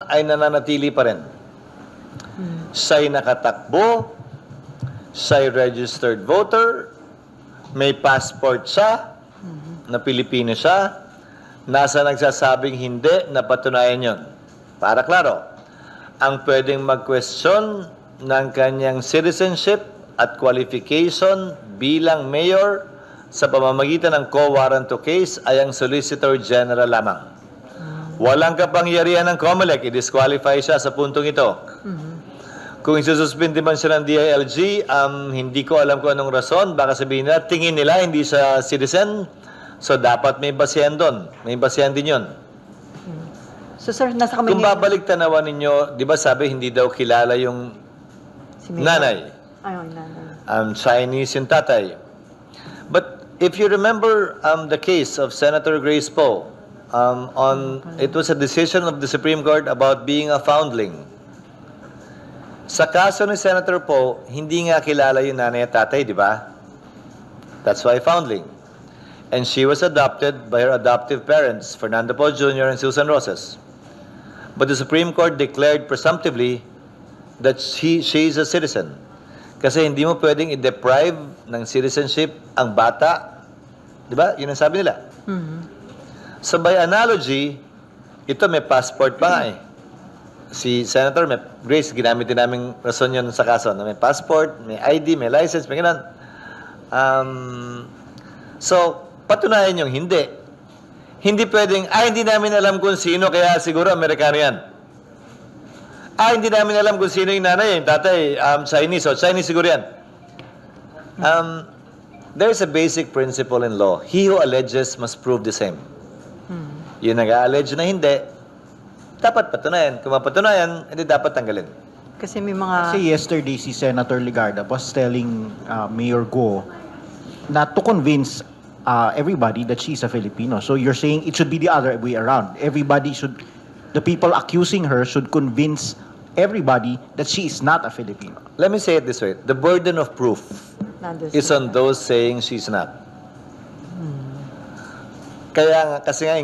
ay nananatili pa rin. Siya'y nakatakbo, siya'y registered voter, may passport siya, na Pilipino siya, nasa nagsasabing hindi, napatunayan yon. Para klaro, ang pwedeng mag-question ng kanyang citizenship at qualification bilang mayor sa pamamagitan ng co-warrant to case ay ang Solicitor General lamang. Walang kapangyarihan ng COMELEC, i-disqualify siya sa puntong ito. Kung isususpindi man siya ng DILG, hindi ko alam kung anong rason. Baka sabihin nila, tingin nila hindi siya citizen, so dapat may basihan doon. May basihan din yun. So sir, nasa kami Kung babalik tanawan ninyo, di ba sabi hindi daw kilala yung nanay? Ay, nanay. Chinese yung tatay. But if you remember the case of Senator Grace Poe, it was a decision of the Supreme Court about being a foundling. Sa kaso ni Senator Poe, hindi nga kilala yung nanay at tatay, di ba? That's why foundling. And she was adopted by her adoptive parents, Fernando Poe Jr. and Susan Rosas. But the Supreme Court declared presumptively that she is a citizen. Kasi hindi mo pwedeng i-deprive ng citizenship ang bata. Di ba? Yun ang sabi nila. So by analogy, ito may passport pa nga eh. Si Senator Grace, ginamit din namin rason yun sa kaso. May passport, may ID, may license, may ganun. So, patunayan yung hindi. Hindi pwedeng, hindi namin alam kung sino, kaya siguro Amerikano yan. Hindi namin alam kung sino yung nanay, yung tatay, Chinese, o Chinese siguro yan. There's a basic principle in law. He who alleges must prove the same. Yung nag-allege na hindi, dapat patunayan. Kung mapatunayan, hindi dapat tanggalin. Kasi may mga... Kasi yesterday, si Senator Legarda was telling Mayor Go not to convince everybody that she's a Filipino. So you're saying it should be the other way around. The people accusing her should convince everybody that she is not a Filipino. Let me say it this way. The burden of proof is on those saying she's not. Kaya kasi nga,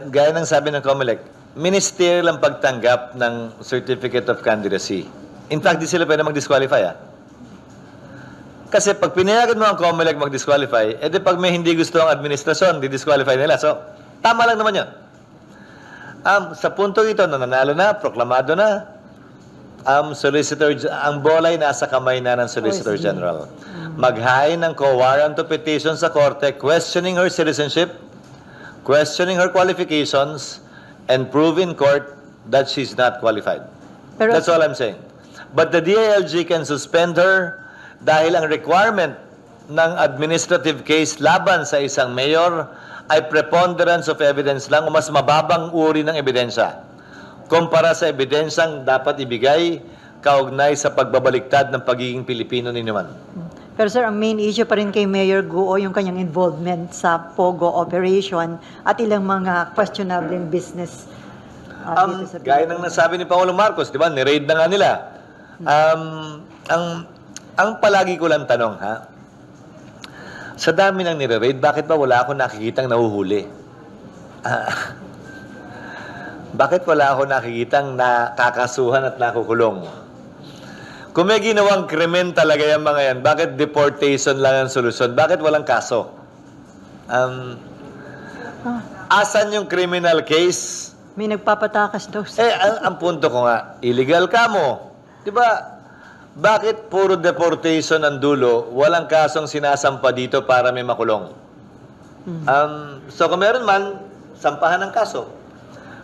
gaya ng sabi ng COMELEC, ministerial ang pagtanggap ng Certificate of Candidacy. In fact, di sila pwede mag-disqualify. Kasi pag pinayagan mo ang COMELEC mag-disqualify, edi pag may hindi gusto ang administrasyon, di-disqualify nila. So, tama lang naman yun. Sa punto ito, nanalo na, proklamado na, ang bolay nasa kamay na ng Solicitor General. Mag-hain ng co-warrant to petition sa korte, questioning her citizenship, questioning her qualifications, and prove in court that she's not qualified. That's all I'm saying. But the DILG can suspend her dahil ang requirement ng administrative case laban sa isang mayor ay preponderance of evidence lang o mas mababang uri ng ebidensya kumpara sa ebidensyang dapat ibigay kaugnay sa pagbabaliktad ng pagiging Pilipino ni naman. Pero sir, ang main issue pa rin kay Mayor Go yung kanyang involvement sa POGO operation at ilang mga questionable business. Gaya ng nasabi ni Pangulong Marcos, di ba? Ni-raid na nga nila. Ang palagi ko lang tanong, sa dami ng nire-raid, bakit ba wala akong nakikitang nahuhuli? Bakit wala akong nakikitang nakakasuhan at nakukulong? Kung may ginawang krimen talaga yung mga yan, bakit deportation lang ang solusyon? Bakit walang kaso? Asan yung criminal case? May nagpapatakas daw. Ang punto ko nga, illegal ka mo. Di ba? Bakit puro deportation ang dulo, walang kasong sinasampa dito para may makulong? So kung meron man, sampahan ng kaso.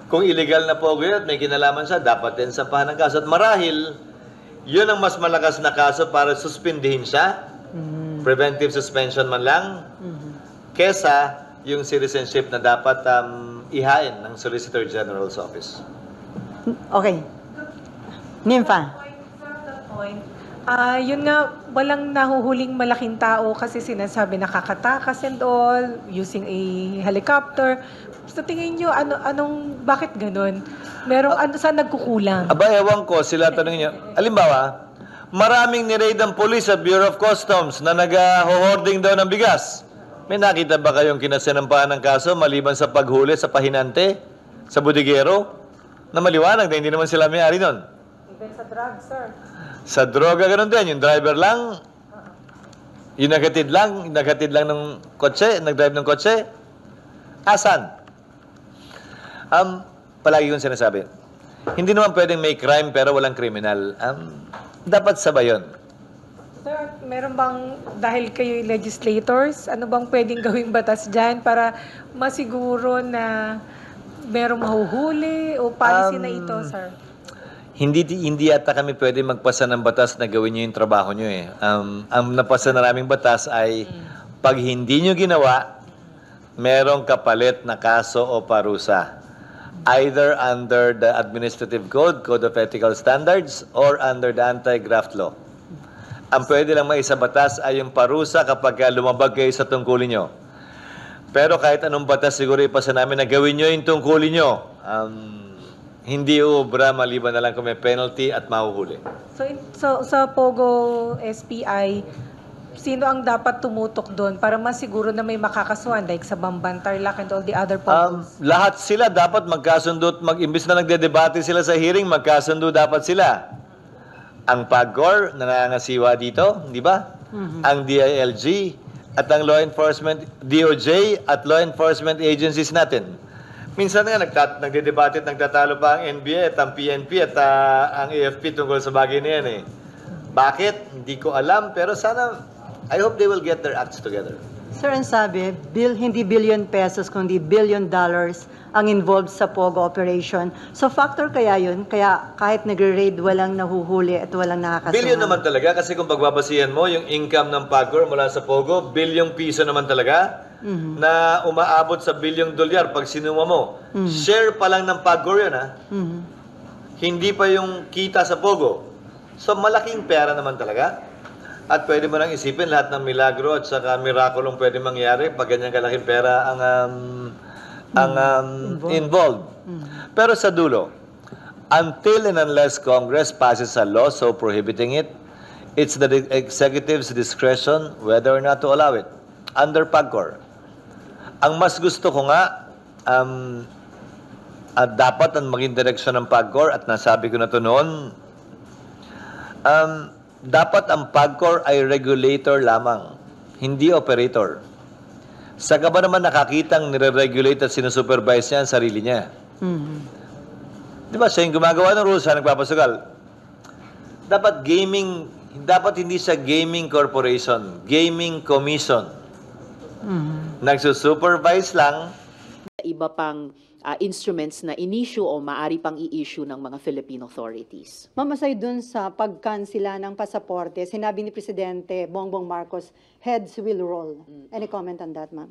Kung illegal na po yun, may kinalaman siya, dapat din sampahan ng kaso. At marahil, yun ang mas malakas na kaso para suspindihin siya, preventive suspension man lang, kesa yung citizenship na dapat ihain ng Solicitor General's Office. Okay. Nympha. Yun nga, walang nahuhuling malaking tao kasi sinasabi nakakatakas and all, using a helicopter. Sa tingin nyo, bakit ganun? Saan nagkukulang? Ewan ko, sila tanongin nyo. Halimbawa, maraming ni-raid ang police at Bureau of Customs na nag-hoarding daw ng bigas. May nakita ba kayong kinasinampahan ng kaso maliban sa paghuli sa pahinante, sa budigero? Na maliwanag na hindi naman sila may-ari nun. Even sa drugs, sir. Sa droga, ganun din. Yung driver lang, yung nagatid lang ng kotse, nag-drive ng kotse, asan? Palagi kong sinasabi, hindi naman pwedeng may crime pero walang criminal. Dapat sabay yun. Sir, meron bang, dahil kayo legislators, ano bang pwedeng gawing batas dyan para masiguro na merong mahuhuli o policy na ito, sir? Hindi yata kami pwede magpasa ng batas na gawin nyo yung trabaho nyo eh. Ang napasa na naming batas ay pag hindi nyo ginawa, merong kapalit na kaso o parusa. Either under the Administrative Code, Code of Ethical Standards, or under the Anti-Graft Law. Ang pwede lang maisa batas ay yung parusa kapag lumabag kayo sa tungkulin nyo. Pero kahit anong batas, siguro ipasa namin na gawin nyo yung tungkulin nyo. Hindi ubra maliban na lang kung may penalty at mahuhuli. So sa Pogo SPI, sino ang dapat tumutok doon para masiguro na may makakasuhan like sa Bamban, Tarlac, and all the other Pogos? Lahat sila dapat magkasundo at imbis na nagdedebate sila sa hearing, magkasundo dapat sila. Ang PAGCOR na nangangasiwa dito, di ba? Ang DILG at ang law enforcement, DOJ at law enforcement agencies natin. Minsan nga nagdedebate at nagtatalo pa ang NBI at ang PNP at ang AFP tungkol sa bagay na yan eh. Bakit? Hindi ko alam, pero sana, I hope they will get their acts together. Sir, ang sabi, hindi billion pesos, kundi $billion ang involved sa Pogo operation. So factor kaya yun? Kaya kahit nagre-raid, walang nahuhuli at walang nakakasuhan? Billion naman talaga kasi kung pagbabasihan mo, yung income ng PAGCOR mula sa Pogo, bilyong piso naman talaga na umaabot sa $1 billion pag sinuma mo. Share pa lang ng PAGCOR yun ha. Hindi pa yung kita sa Pogo. So malaking pera naman talaga. At pwede mo nang isipin lahat ng milagro at saka mirakulong pwede mangyari pag ganyan kalaking pera ang involved. Pero sa dulo, until and unless Congress passes a law so prohibiting it, it's the executive's discretion whether or not to allow it under PAGCOR. Ang mas gusto ko nga, dapat ang maging direksyon ng PAGCOR at nasabi ko na ito noon, dapat ang PAGCOR ay regulator lamang, hindi operator. Saka ba naman nakakitang nire-regulate at sinusupervise niya ang sarili niya? Di ba, siya yung gumagawa ng rules, siya nagpapasugal. Dapat hindi siya gaming corporation, gaming commission. Nagsusupervise lang. Iba pang instruments na in-issue o maaari pang i-issue ng mga Philippine authorities. Ma'am, aside dun sa pagkansila ng pasaporte, sinabi ni Presidente Bongbong Marcos, heads will roll. Any comment on that, ma'am?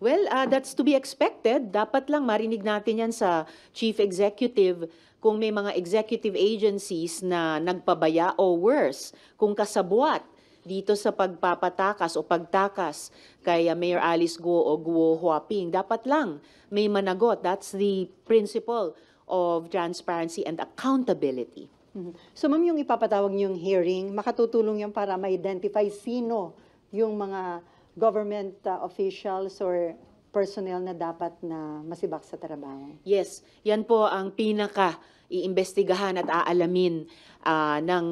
Well, that's to be expected. Dapat lang marinig natin yan sa Chief Executive kung may mga executive agencies na nagpabaya o worse, kung kasabwat dito sa pagpapatakas o pagtakas kay Mayor Alice Guo o Guo Huaping. Dapat lang may managot. That's the principle of transparency and accountability. So ma'am, yung ipapatawag niyong hearing, makatutulong yan para ma-identify sino yung mga government officials or personnel na dapat na masibak sa trabaho? Yes, yan po ang pinaka-iimbestigahan at aalamin ng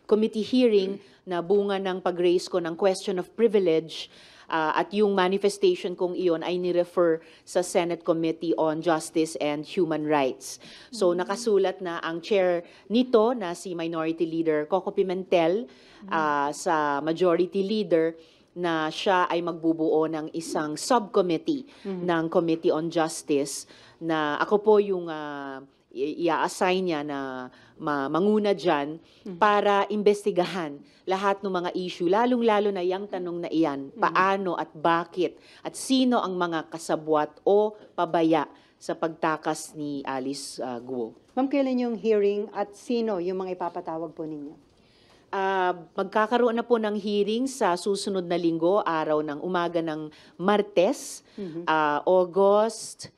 committee hearing na bunga ng pag-raise ko ng question of privilege at yung manifestation kong iyon ay ni-refer sa Senate Committee on Justice and Human Rights. So nakasulat na ang chair nito na si Minority Leader Coco Pimentel sa Majority Leader na siya ay magbubuo ng isang subcommittee ng Committee on Justice na ako po yung i-assign niya na manguna dyan para imbestigahan lahat ng mga issue, lalong-lalo na yung tanong na iyan, paano at bakit at sino ang mga kasabwat o pabaya sa pagtakas ni Alice Guo. Ma'am, kailan yung hearing at sino yung mga ipapatawag po ninyo? Magkakaroon na po ng hearing sa susunod na linggo, araw ng umaga ng Martes, August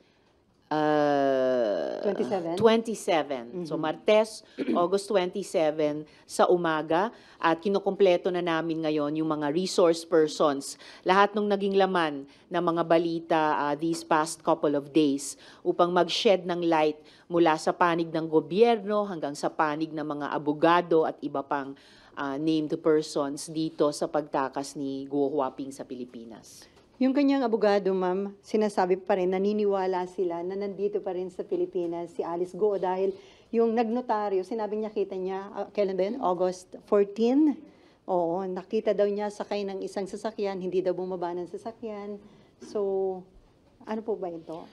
27? 27. So Martes, August 27 sa umaga, at kinukumpleto na namin ngayon yung mga resource persons. Lahat ng naging laman ng mga balita these past couple of days upang mag-shed ng light mula sa panig ng gobyerno hanggang sa panig ng mga abogado at iba pang named persons dito sa pagtakas ni Guo Huaping sa Pilipinas. Yung kanyang abogado, ma'am, sinasabi pa rin, naniniwala sila na nandito pa rin sa Pilipinas si Alice Guo dahil yung nagnotaryo, sinabi niya kita niya, kailan ba yun? August 14? Oo, nakita daw niya sakay ng isang sasakyan, hindi daw bumaba ng sasakyan. So, ano po ba ito?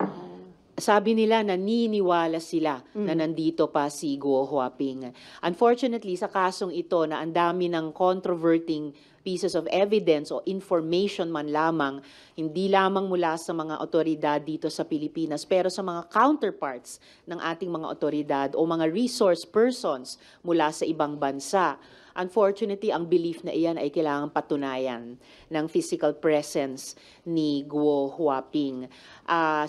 Sabi nila naniniwala sila na nandito pa si Guo Huaping. Unfortunately, sa kasong ito na ang dami ng controverting pieces of evidence o information man lamang, hindi lamang mula sa mga otoridad dito sa Pilipinas, pero sa mga counterparts ng ating mga otoridad o mga resource persons mula sa ibang bansa. Unfortunately, ang belief na iyan ay kailangang patunayan ng physical presence ni Guo Huaping.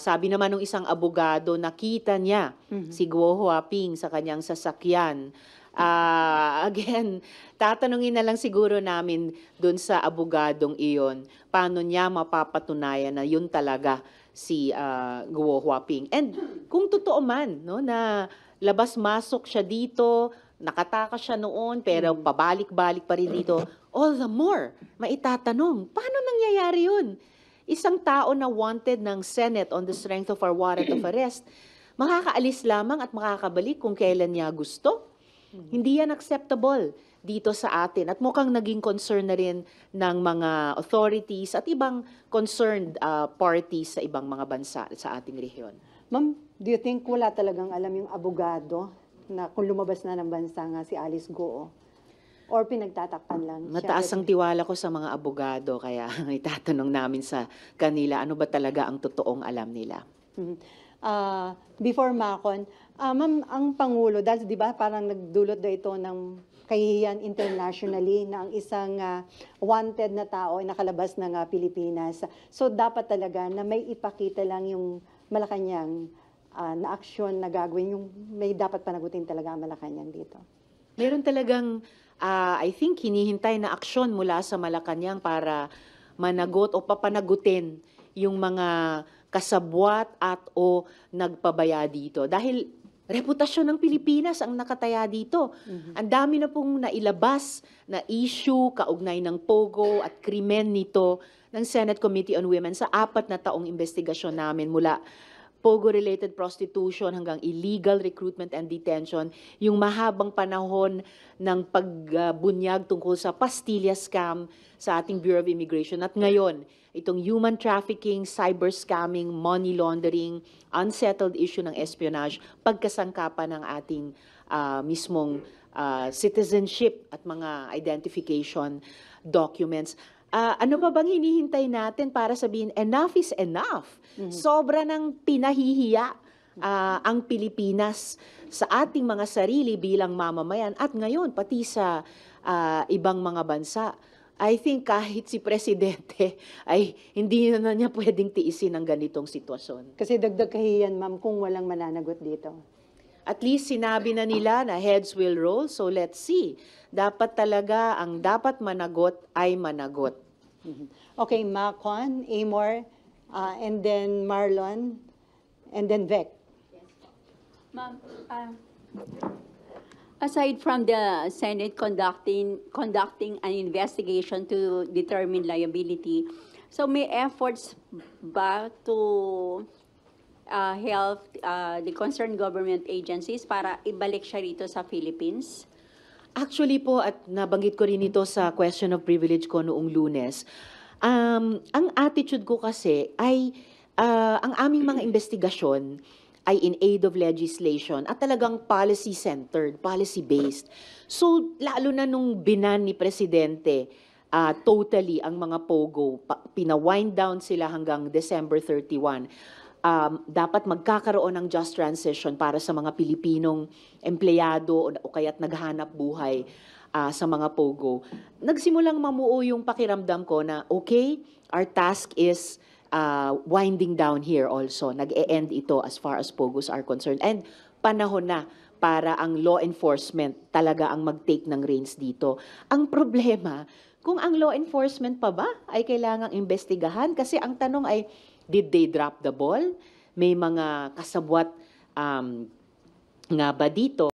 Sabi naman ng isang abogado, nakita niya si Guo Huaping sa kanyang sasakyan. Again, tatanungin na lang siguro namin dun sa abogadong iyon, paano niya mapapatunayan na yun talaga si Guo Huaping. And kung totoo man, no, na labas-masok siya dito, nakatakas siya noon, pero pabalik-balik pa rin dito, all the more, maitatanong, paano nangyayari yun? Isang tao na wanted ng Senate on the strength of our warrant of arrest, makakaalis lamang at makakabalik kung kailan niya gusto. Hindi yan acceptable dito sa atin. At mukhang naging concern na rin ng mga authorities at ibang concerned parties sa ibang mga bansa sa ating rehiyon. Ma'am, do you think wala talagang alam yung abogado na kung lumabas na ng bansa nga si Alice Guo? Or pinagtatakpan lang siya? Mataas ang tiwala ko sa mga abogado, kaya itatanong namin sa kanila, ano ba talaga ang totoong alam nila? Before Macon, ma'am, ang Pangulo, dahil di ba parang nagdulot daw ito ng kahihiyan internationally na ang isang wanted na tao ay nakalabas ng Pilipinas. So dapat talaga na may ipakita lang yung Malacanang na aksyon na gagawin, yung may dapat panagutin talaga ang Malacanang dito. Meron talagang, I think, hinihintay na aksyon mula sa Malacanang para managot o papanagutin yung mga kasabwat at o nagpabaya dito. Dahil reputasyon ng Pilipinas ang nakataya dito. Ang dami na pong nailabas na issue kaugnay ng POGO at krimen nito ng Senate Committee on Women sa 4 na taong investigasyon namin mula POGO-related prostitution hanggang illegal recruitment and detention, yung mahabang panahon ng pagbunyag tungkol sa pastilla scam sa ating Bureau of Immigration. At ngayon, itong human trafficking, cyber scamming, money laundering, unsettled issue ng espionage, pagkasangkapan ng ating mismong citizenship at mga identification documents. Ano pa bang hinihintay natin para sabihin, enough is enough? Sobra ng pinahihiya ang Pilipinas sa ating mga sarili bilang mamamayan at ngayon pati sa ibang mga bansa. I think kahit si Presidente ay hindi na niya pwedeng tiisin ang ganitong sitwasyon. Kasi dagdag kahihiyan, ma'am, kung walang mananagot dito. At least sinabi na nila na heads will roll, so let's see. Dapat talaga, ang dapat managot ay managot. Okay, Macon, Amor, and then Marlon, and then Vec. Ma'am, aside from the Senate conducting an investigation to determine liability, so may efforts ba to help the concerned government agencies para ibalik siya rito sa Philippines? Actually po, at nabanggit ko rin ito sa question of privilege ko noong Lunes, ang attitude ko kasi ay ang aming mga investigasyon ay in aid of legislation at talagang policy-centered, policy-based. So, lalo na nung binan ni Presidente, totally ang mga POGO, pina-wind down sila hanggang December 31. Dapat magkakaroon ng just transition para sa mga Pilipinong empleyado o kaya't naghanap buhay sa mga POGO. Nagsimulang mamuo yung pakiramdam ko na, okay, our task is winding down here also. Nag-e-end ito as far as POGOs are concerned. And panahon na para ang law enforcement talaga ang mag-take ng reins dito. Ang problema, kung ang law enforcement pa ba ay kailangang investigahan? Kasi ang tanong ay, did they drop the ball? May mga kasabwat nga ba dito